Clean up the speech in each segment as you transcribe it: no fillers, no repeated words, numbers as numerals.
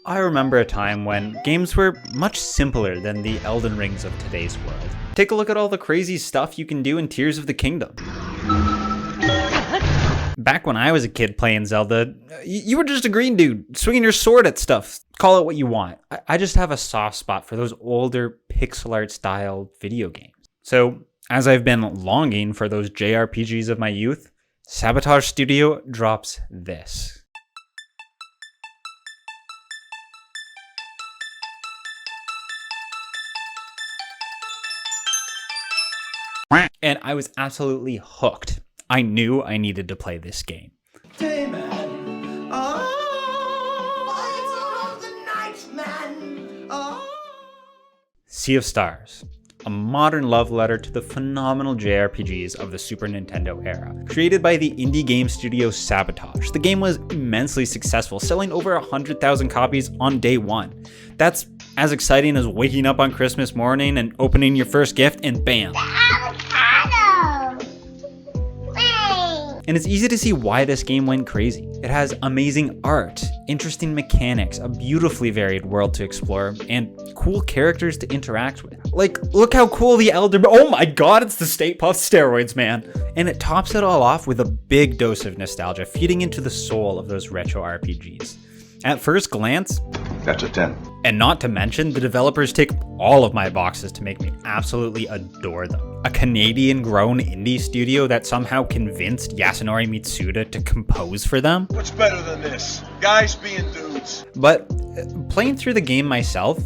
I remember a time when games were much simpler than the Elden Rings of today's world. Take a look at all the crazy stuff you can do in Tears of the Kingdom. Back when I was a kid playing Zelda, you were just a green dude swinging your sword at stuff. Call it what you want. I just have a soft spot for those older pixel art style video games. So as I've been longing for those JRPGs of my youth, Sabotage Studio drops this. And I was absolutely hooked. I knew I needed to play this game. Hey man. Oh, the night, man. Oh. Sea of Stars, a modern love letter to the phenomenal JRPGs of the Super Nintendo era. Created by the indie game studio Sabotage, the game was immensely successful, selling over 100,000 copies on day one. That's as exciting as waking up on Christmas morning and opening your first gift and bam! And it's easy to see why this game went crazy. It has amazing art, interesting mechanics, a beautifully varied world to explore, and cool characters to interact with. Like, look how cool the oh my god, it's the Stay Puft steroids, man. And it tops it all off with a big dose of nostalgia, feeding into the soul of those retro RPGs. At first glance, that's a 10. And not to mention, the developers tick all of my boxes to make me absolutely adore them. A Canadian-grown indie studio that somehow convinced Yasunori Mitsuda to compose for them. What's better than this? Guys being dudes. But playing through the game myself,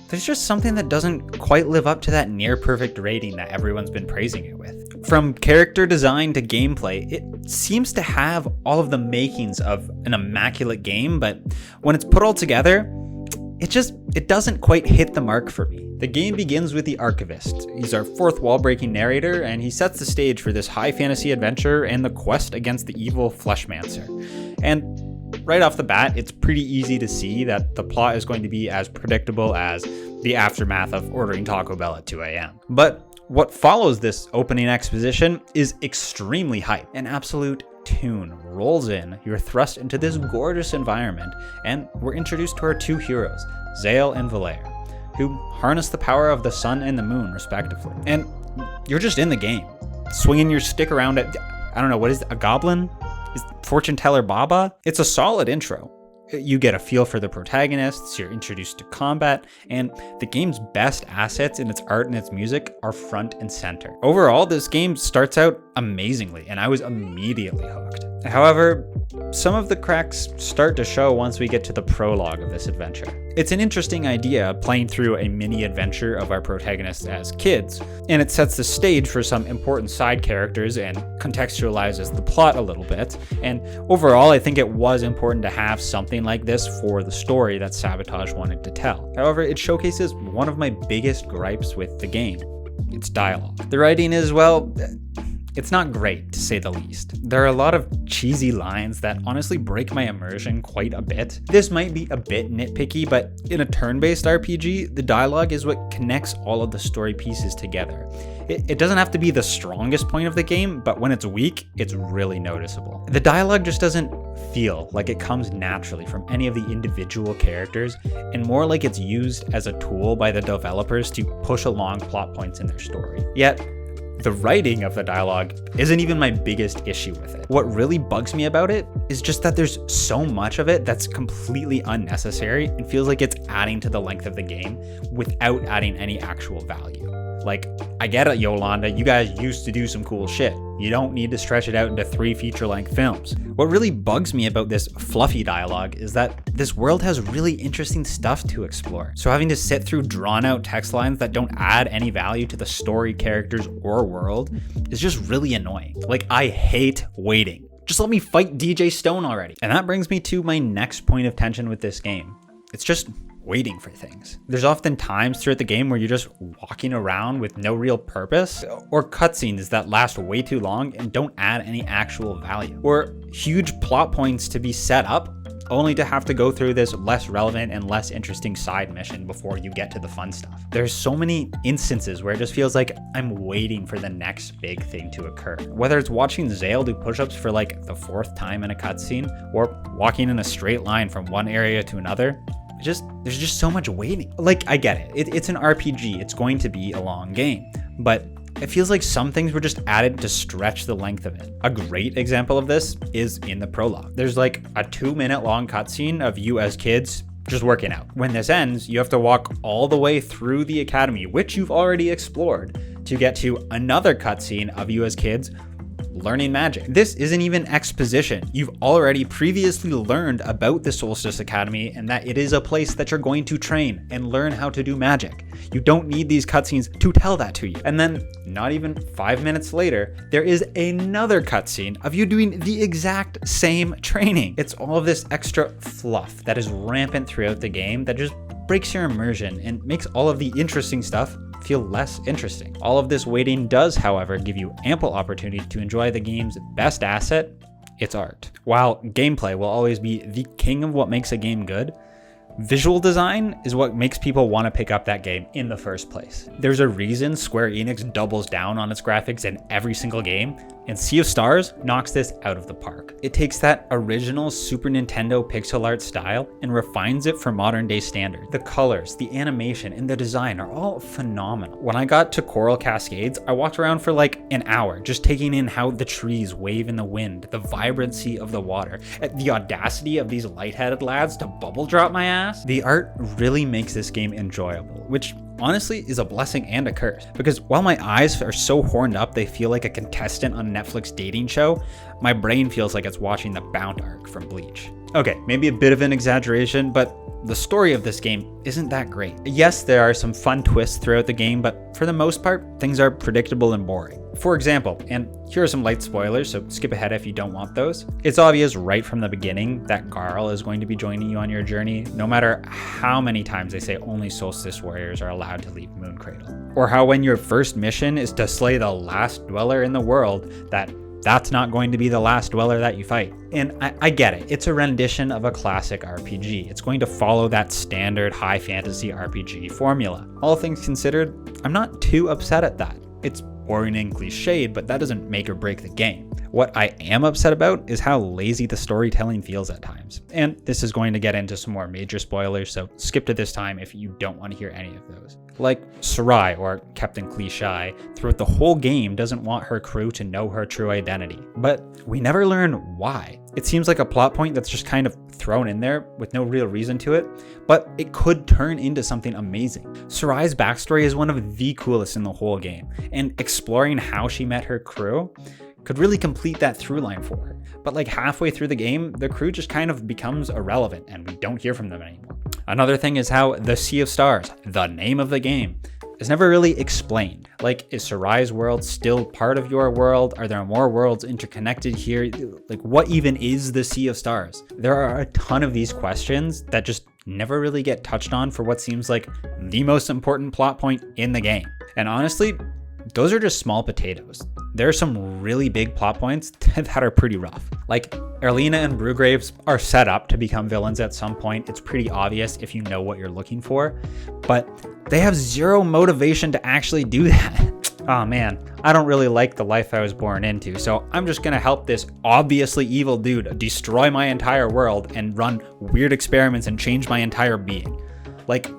there's just something that doesn't quite live up to that near-perfect rating that everyone's been praising it with. From character design to gameplay, it seems to have all of the makings of an immaculate game, but when it's put all together, it doesn't quite hit the mark for me. The game begins with the Archivist. He's our fourth wall-breaking narrator, and he sets the stage for this high fantasy adventure and the quest against the evil Fleshmancer. And right off the bat, it's pretty easy to see that the plot is going to be as predictable as the aftermath of ordering Taco Bell at 2 a.m. But what follows this opening exposition is extremely hype. An absolute tune rolls in, you're thrust into this gorgeous environment, and we're introduced to our two heroes, Zale and Valere, who harness the power of the sun and the moon, respectively. And you're just in the game, swinging your stick around at, I don't know, what is it, a goblin? Is Fortune Teller Baba? It's a solid intro. You get a feel for the protagonists, you're introduced to combat, and the game's best assets in its art and its music are front and center. Overall, this game starts out amazingly, and I was immediately hooked. However, some of the cracks start to show once we get to the prologue of this adventure. It's an interesting idea, playing through a mini adventure of our protagonists as kids, and it sets the stage for some important side characters and contextualizes the plot a little bit. And overall, I think it was important to have something like this for the story that Sabotage wanted to tell. However, it showcases one of my biggest gripes with the game: its dialogue. The writing is, well, it's not great, to say the least. There are a lot of cheesy lines that honestly break my immersion quite a bit. This might be a bit nitpicky, but in a turn-based RPG, the dialogue is what connects all of the story pieces together. It doesn't have to be the strongest point of the game, but when it's weak, it's really noticeable. The dialogue just doesn't feel like it comes naturally from any of the individual characters, and more like it's used as a tool by the developers to push along plot points in their story. Yet, the writing of the dialogue isn't even my biggest issue with it. What really bugs me about it is just that there's so much of it that's completely unnecessary and feels like it's adding to the length of the game without adding any actual value. Like, I get it, Yolanda, you guys used to do some cool shit. You don't need to stretch it out into 3 feature-length films. What really bugs me about this fluffy dialogue is that this world has really interesting stuff to explore. So having to sit through drawn-out text lines that don't add any value to the story, characters, or world is just really annoying. Like, I hate waiting. Just let me fight DJ Stone already. And that brings me to my next point of tension with this game. It's just waiting for things. There's often times throughout the game where you're just walking around with no real purpose, or cutscenes that last way too long and don't add any actual value, or huge plot points to be set up only to have to go through this less relevant and less interesting side mission before you get to the fun stuff. There's so many instances where it just feels like I'm waiting for the next big thing to occur. Whether it's watching Zale do push-ups for like the 4th time in a cutscene, or walking in a straight line from one area to another, there's just so much waiting. Like, I get it. It's an RPG. It's going to be a long game, but it feels like some things were just added to stretch the length of it. A great example of this is in the prologue. There's like a 2-minute long cutscene of you as kids just working out. When this ends, you have to walk all the way through the academy, which you've already explored, to get to another cutscene of you as kids learning magic. This isn't even exposition. You've already previously learned about the Solstice Academy and that it is a place that you're going to train and learn how to do magic. You don't need these cutscenes to tell that to you. And then not even 5 minutes later, there is another cutscene of you doing the exact same training. It's all of this extra fluff that is rampant throughout the game that just breaks your immersion and makes all of the interesting stuff feel less interesting. All of this waiting does, however, give you ample opportunity to enjoy the game's best asset, its art. While gameplay will always be the king of what makes a game good, visual design is what makes people want to pick up that game in the first place. There's a reason Square Enix doubles down on its graphics in every single game, and Sea of Stars knocks this out of the park. It takes that original Super Nintendo pixel art style and refines it for modern day standards. The colors, the animation, and the design are all phenomenal. When I got to Coral Cascades, I walked around for like an hour just taking in how the trees wave in the wind, the vibrancy of the water, the audacity of these lightheaded lads to bubble drop my ass. The art really makes this game enjoyable, which honestly is a blessing and a curse, because while my eyes are so horned up they feel like a contestant on a Netflix dating show, my brain feels like it's watching the Bound arc from Bleach. Okay, maybe a bit of an exaggeration, but the story of this game isn't that great. Yes, there are some fun twists throughout the game, but for the most part, things are predictable and boring. For example, and here are some light spoilers, so skip ahead if you don't want those. It's obvious right from the beginning that Garl is going to be joining you on your journey, no matter how many times they say only Solstice warriors are allowed to leave Moon Cradle. Or how when your first mission is to slay the last dweller in the world, that's not going to be the last dweller that you fight. And I get it. It's a rendition of a classic RPG. It's going to follow that standard high fantasy RPG formula. All things considered, I'm not too upset at that. It's boring and cliched, but that doesn't make or break the game. What I am upset about is how lazy the storytelling feels at times. And this is going to get into some more major spoilers, so skip to this time if you don't want to hear any of those. Like Sarai, or Captain Cliche, throughout the whole game doesn't want her crew to know her true identity. But we never learn why. It seems like a plot point that's just kind of thrown in there with no real reason to it, but it could turn into something amazing. Sarai's backstory is one of the coolest in the whole game, and exploring how she met her crew could really complete that through line for her. But like halfway through the game, the crew just kind of becomes irrelevant and we don't hear from them anymore. Another thing is how the Sea of Stars, the name of the game, is never really explained. Like, is Sarai's world still part of your world? Are there more worlds interconnected here? Like, what even is the Sea of Stars? There are a ton of these questions that just never really get touched on for what seems like the most important plot point in the game. And honestly, those are just small potatoes. There are some really big plot points that are pretty rough. Like, Erlina and Brugraves are set up to become villains at some point. It's pretty obvious if you know what you're looking for, but they have zero motivation to actually do that. Oh man, I don't really like the life I was born into, so I'm just gonna help this obviously evil dude destroy my entire world and run weird experiments and change my entire being. Like,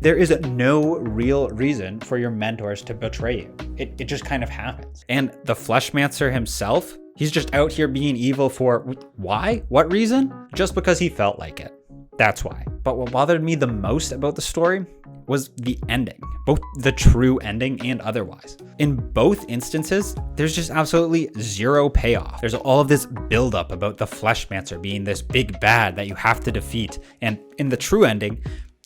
there is no real reason for your mentors to betray you. It just kind of happens. And the Fleshmancer himself, he's just out here being evil for why? What reason? Just because he felt like it. That's why. But what bothered me the most about the story was the ending, both the true ending and otherwise. In both instances, there's just absolutely zero payoff. There's all of this buildup about the Fleshmancer being this big bad that you have to defeat. And in the true ending,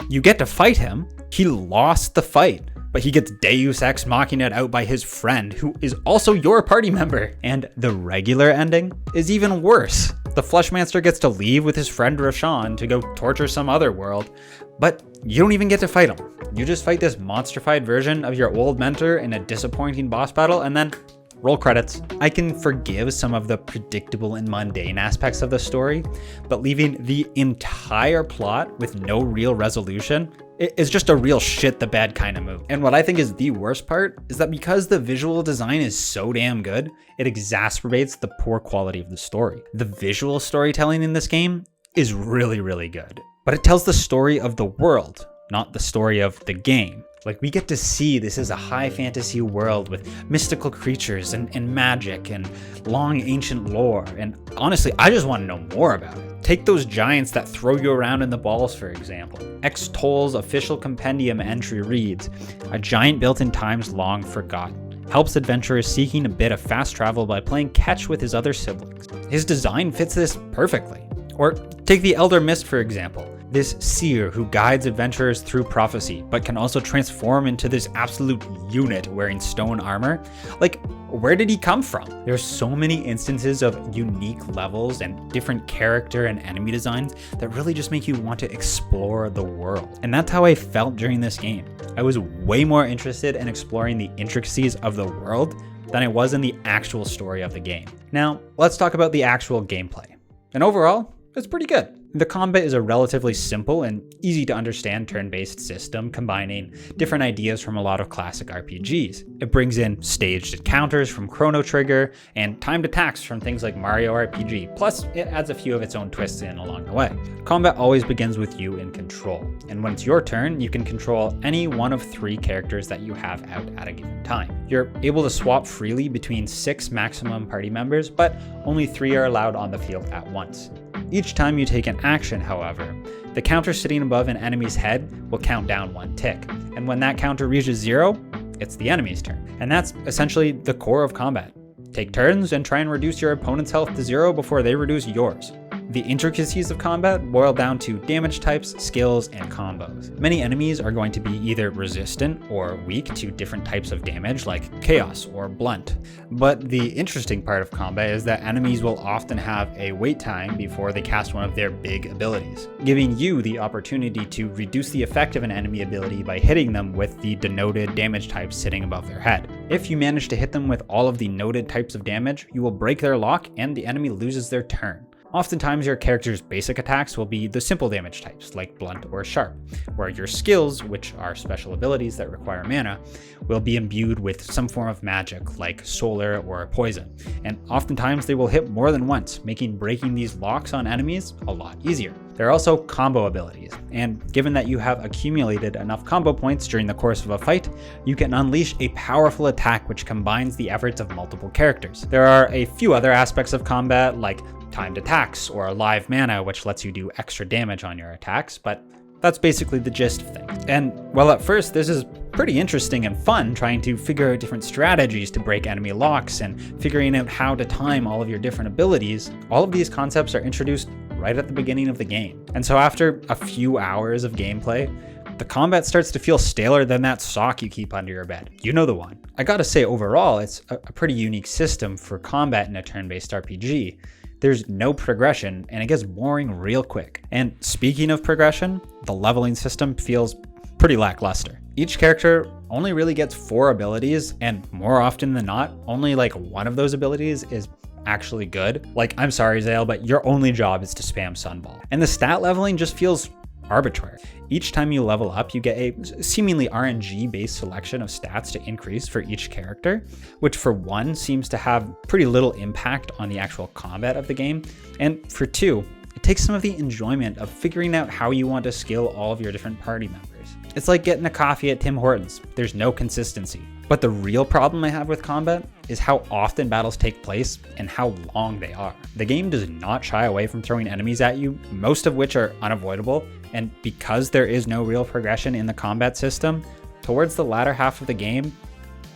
you get to fight him. He lost the fight, but he gets Deus Ex Machina out by his friend, who is also your party member. And the regular ending is even worse. The Fleshmancer gets to leave with his friend Roshan to go torture some other world, but you don't even get to fight him. You just fight this monstrified version of your old mentor in a disappointing boss battle, and then roll credits. I can forgive some of the predictable and mundane aspects of the story, but leaving the entire plot with no real resolution is just a real shit the bed kind of move. And what I think is the worst part is that because the visual design is so damn good, it exacerbates the poor quality of the story. The visual storytelling in this game is really, really good. but it tells the story of the world, not the story of the game. Like, we get to see this is a high fantasy world with mystical creatures and magic and long ancient lore. And honestly, I just want to know more about it. Take those giants that throw you around in the balls, for example. X-Toll's official compendium entry reads, "A giant built in times long forgotten. Helps adventurers seeking a bit of fast travel by playing catch with his other siblings." His design fits this perfectly. Or take the Elder Mist, for example. This seer who guides adventurers through prophecy, but can also transform into this absolute unit wearing stone armor. Like, where did he come from? There's so many instances of unique levels and different character and enemy designs that really just make you want to explore the world. And that's how I felt during this game. I was way more interested in exploring the intricacies of the world than I was in the actual story of the game. Now, let's talk about the actual gameplay. And overall, it's pretty good. The combat is a relatively simple and easy to understand turn-based system combining different ideas from a lot of classic RPGs. It brings in staged encounters from Chrono Trigger and timed attacks from things like Mario RPG, plus it adds a few of its own twists in along the way. Combat always begins with you in control, and when it's your turn, you can control any one of 3 characters that you have out at a given time. You're able to swap freely between 6 maximum party members, but only 3 are allowed on the field at once. Each time you take an action, however, the counter sitting above an enemy's head will count down 1 tick, and when that counter reaches 0, it's the enemy's turn. And that's essentially the core of combat. Take turns and try and reduce your opponent's health to 0 before they reduce yours. The intricacies of combat boil down to damage types, skills, and combos. Many enemies are going to be either resistant or weak to different types of damage like chaos or blunt. But the interesting part of combat is that enemies will often have a wait time before they cast one of their big abilities, giving you the opportunity to reduce the effect of an enemy ability by hitting them with the denoted damage types sitting above their head. If you manage to hit them with all of the noted types of damage, you will break their lock and the enemy loses their turn. Oftentimes your character's basic attacks will be the simple damage types like blunt or sharp, where your skills, which are special abilities that require mana, will be imbued with some form of magic like solar or poison, and oftentimes they will hit more than once, making breaking these locks on enemies a lot easier. There are also combo abilities, and given that you have accumulated enough combo points during the course of a fight, you can unleash a powerful attack which combines the efforts of multiple characters. There are a few other aspects of combat like timed attacks or live mana, which lets you do extra damage on your attacks, but that's basically the gist of things. And while at first this is pretty interesting and fun, trying to figure out different strategies to break enemy locks and figuring out how to time all of your different abilities, all of these concepts are introduced right at the beginning of the game. And so after a few hours of gameplay, the combat starts to feel staler than that sock you keep under your bed. You know the one. I gotta say, overall, it's a pretty unique system for combat in a turn-based RPG. There's no progression, and it gets boring real quick. And speaking of progression, the leveling system feels pretty lackluster. Each character only really gets 4 abilities, and more often than not, only like one of those abilities is actually good. Like, I'm sorry, Zale, but your only job is to spam Sunball. And the stat leveling just feels arbitrary. Each time you level up, you get a seemingly RNG-based selection of stats to increase for each character, which for 1 seems to have pretty little impact on the actual combat of the game, and for 2, it takes some of the enjoyment of figuring out how you want to skill all of your different party members. It's like getting a coffee at Tim Hortons. There's no consistency. But the real problem I have with combat is how often battles take place and how long they are. The game does not shy away from throwing enemies at you, most of which are unavoidable, and because there is no real progression in the combat system, towards the latter half of the game,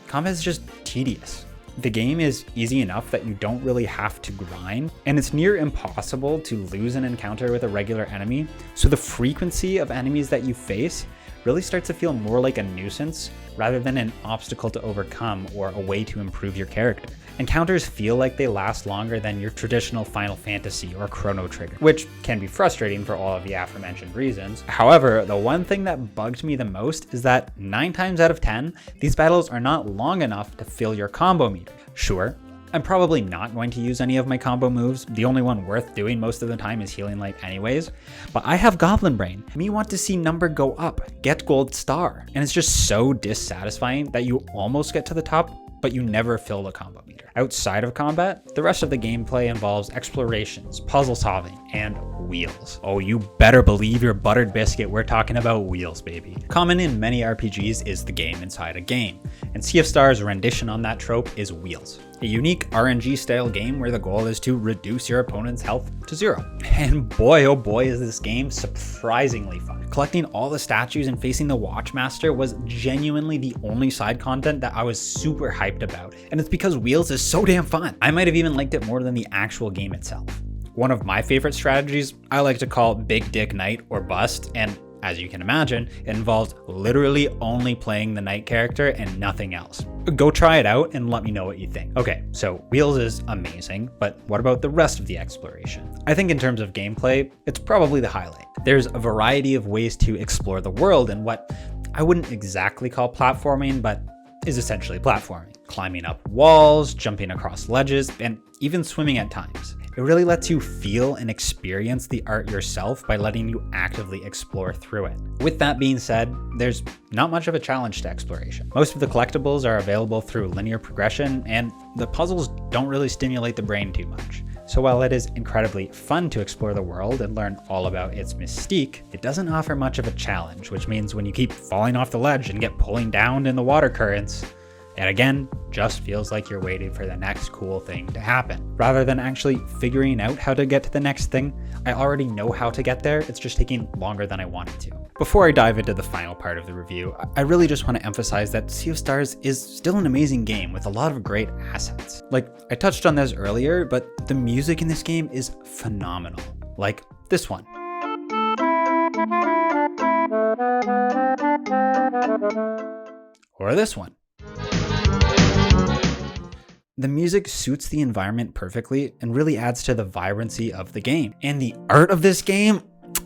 combat is just tedious. The game is easy enough that you don't really have to grind, and it's near impossible to lose an encounter with a regular enemy, so the frequency of enemies that you face really starts to feel more like a nuisance rather than an obstacle to overcome or a way to improve your character. Encounters feel like they last longer than your traditional Final Fantasy or Chrono Trigger, which can be frustrating for all of the aforementioned reasons. However, the one thing that bugged me the most is that 9 times out of 10, these battles are not long enough to fill your combo meter. Sure, I'm probably not going to use any of my combo moves. The only one worth doing most of the time is Healing Light anyways. But I have Goblin Brain. Me want to see number go up, get gold star. And it's just so dissatisfying that you almost get to the top, but you never fill the combo meter. Outside of combat, the rest of the gameplay involves explorations, puzzle solving, and wheels. Oh, you better believe your buttered biscuit we're talking about wheels, baby. Common in many RPGs is the game inside a game, and Sea of Stars' rendition on that trope is wheels. A unique RNG style game where the goal is to reduce your opponent's health to 0. And boy oh boy is this game surprisingly fun. Collecting all the statues and facing the Watchmaster was genuinely the only side content that I was super hyped about, and it's because wheels is so damn fun. I might have even liked it more than the actual game itself. One of my favorite strategies I like to call Big Dick Knight or Bust, and as you can imagine, it involves literally only playing the Knight character and nothing else. Go try it out and let me know what you think. Okay, so Wheels is amazing, but what about the rest of the exploration? I think in terms of gameplay, it's probably the highlight. There's a variety of ways to explore the world in what I wouldn't exactly call platforming, but is essentially platforming. Climbing up walls, jumping across ledges, and even swimming at times. It really lets you feel and experience the art yourself by letting you actively explore through it. With that being said, there's not much of a challenge to exploration. Most of the collectibles are available through linear progression, and the puzzles don't really stimulate the brain too much. So while it is incredibly fun to explore the world and learn all about its mystique, it doesn't offer much of a challenge, which means when you keep falling off the ledge and get pulling down in the water currents, it again just feels like you're waiting for the next cool thing to happen. Rather than actually figuring out how to get to the next thing, I already know how to get there, it's just taking longer than I wanted to. Before I dive into the final part of the review, I really just want to emphasize that Sea of Stars is still an amazing game with a lot of great assets. Like, I touched on this earlier, but the music in this game is phenomenal. Like this one. Or this one. The music suits the environment perfectly and really adds to the vibrancy of the game. And the art of this game,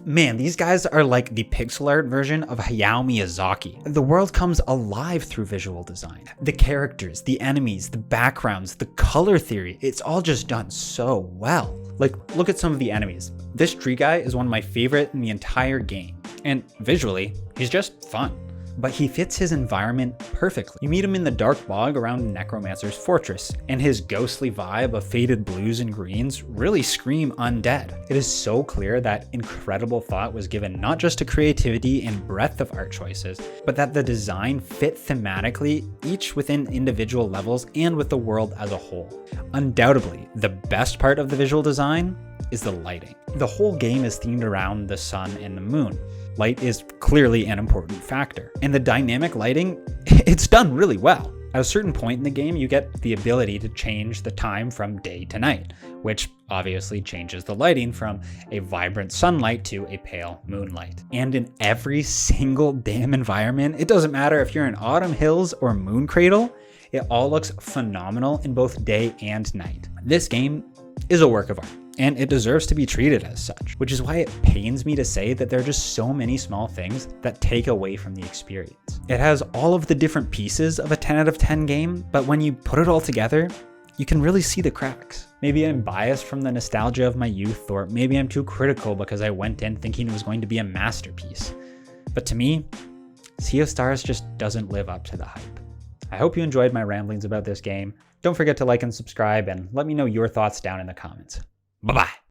man, these guys are like the pixel art version of Hayao Miyazaki. The world comes alive through visual design. The characters, the enemies, the backgrounds, the color theory, it's all just done so well. Like, look at some of the enemies. This tree guy is one of my favorite in the entire game. And visually, he's just fun. But he fits his environment perfectly. You meet him in the dark bog around Necromancer's fortress, and his ghostly vibe of faded blues and greens really scream undead. It is so clear that incredible thought was given not just to creativity and breadth of art choices, but that the design fit thematically, each within individual levels and with the world as a whole. Undoubtedly, the best part of the visual design is the lighting. The whole game is themed around the sun and the moon. Light is clearly an important factor, and the dynamic lighting, it's done really well. At a certain point in the game, you get the ability to change the time from day to night, which obviously changes the lighting from a vibrant sunlight to a pale moonlight. And in every single damn environment, it doesn't matter if you're in Autumn Hills or Moon Cradle, it all looks phenomenal in both day and night. This game is a work of art, and it deserves to be treated as such, which is why it pains me to say that there are just so many small things that take away from the experience. It has all of the different pieces of a 10 out of 10 game, but when you put it all together, you can really see the cracks. Maybe I'm biased from the nostalgia of my youth, or maybe I'm too critical because I went in thinking it was going to be a masterpiece. But to me, Sea of Stars just doesn't live up to the hype. I hope you enjoyed my ramblings about this game. Don't forget to like and subscribe, and let me know your thoughts down in the comments. Bye-bye.